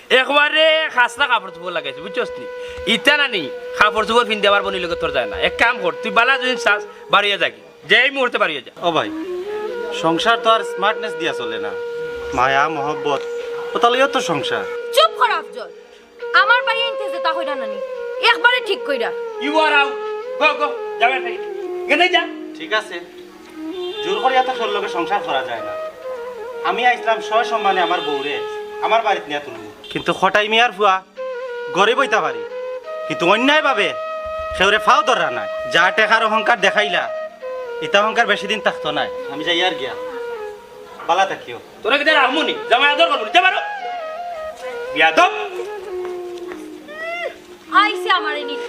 একবারে খাসরা কাপড় চোপড় লাগাইছে বুঝছস নি ইটা নানি কাপড় চোপড় পিন দেওয়ার বনি লোক তোর যায় না এক কাম কর তুই বালা যদি চাস বাড়িয়ে যাবি যেই মুহূর্তে বাড়িয়ে যা ও ভাই সংসার তো আর স্মার্টনেস দিয়া চলে না মায়া মহব্বত ওতালেও তো সংসার চুপ কর আফজল আমার ভাই এনতে যেতা কইরা নানি একবারে ঠিক কইরা ইউ আর আউট গো গো যাবেন ভাই গেনে যা ঠিক আছে জোর করে এত সর লোকে সংসার করা যায় না আমি আইসলাম সম্মানে আমার বউরে আমার বাড়িতে নিয়ে তুলব কিন্তু খটাই মিয়ার ফুয়া গড়ে বইতে পারি কিন্তু অন্যায় ভাবে সেওরে ফাও ধরা নাই যা টেকার অহংকার দেখাইলা এটা অহংকার বেশি দিন থাকতো নাই আমি যাই আর গিয়া বালা থাকিও তোরা কি দেন আমুনি জামাই আদর করবি যা বারো বিয়াদব আইসে আমারে নিত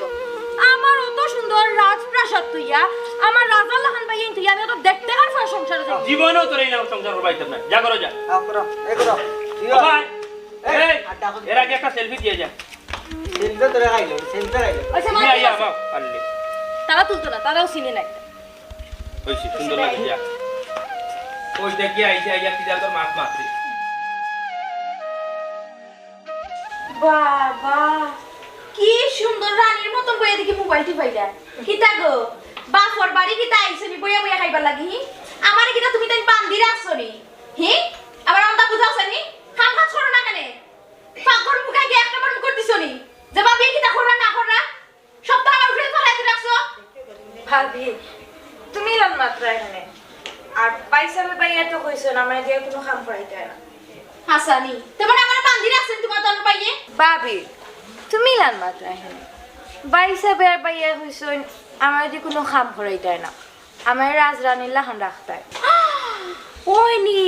আমার অত সুন্দর রাজপ্রাসাদ তুইয়া আমার রাজা লাহান ভাই তুই আমি তো দেখতে আর ফার সংসারে যাব জীবনেও তোর এই নাম সংসার করবাইতে না যা করো যা আপরা এগুলো ভাই এই এর আগে একটা সেলফি দিয়ে যা সেলফি তো রাখাইলো সেলফি রাখাইলো আচ্ছা তুমি আইয়া বাবা পারলে তারা তুলতো না তারাও চিনে না হইছে সুন্দর লাগে যা ওই দেখি আইছে আইয়া কি তোর মাছ মারছে বাবা কি সুন্দর রানীর মতন বইয়া দেখি মোবাইল টিপাইলা কিতা গো বাপর বাড়ি কিতা আইছে নি বইয়া বইয়া খাইবার লাগি আমারে কিতা তুমি তাই বান্দি রাখছো নি হি আবার আমতা বুঝাওছ নি কাম কাজ করো না কেন পাগর মুখে গিয়ে একটা বার মুখ দিছো নি যে বাবি কিতা কররা না কররা সব তো আমার উপরে ফলাইতে রাখছো ভাবি তুমি লান মাত্র এখানে আর পাইসাল ভাইয়া তো কইছো না আমার দিয়ে কোনো কাম করাইতে হয় না হাসানি তোমার আমার বান্দি রাখছেন তোমার তন পাইয়ে ভাবি তুমি লান মাত্র এখানে বাইসা বের ভাইয়া কইছো আমার দিয়ে কোনো কাম করাইতে হয় না আমার রাজরানীর লাহান রাখতে হয় ওই নি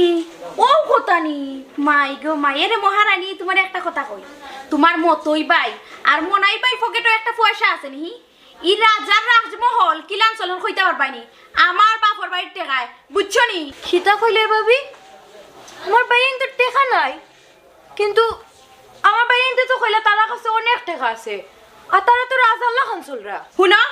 ও কথা নি মাই গো মায়ের মহারানী তোমার একটা কথা কই তোমার মতই বাই আর মনাই বাই পকেটে একটা পয়সা আছে নি ই রাজার রাজমহল কিলান চলন কইতে পারবাইনি আমার বাপর বাড়ির টেকায় বুঝছো নি সীতা কইলে ভাবি আমার ভাইয়া তো টেকা নাই কিন্তু আমার ভাইয়া তো কইলে তারা কাছে অনেক টাকা আছে আর তারা তো রাজার লাহান চলরা শুনো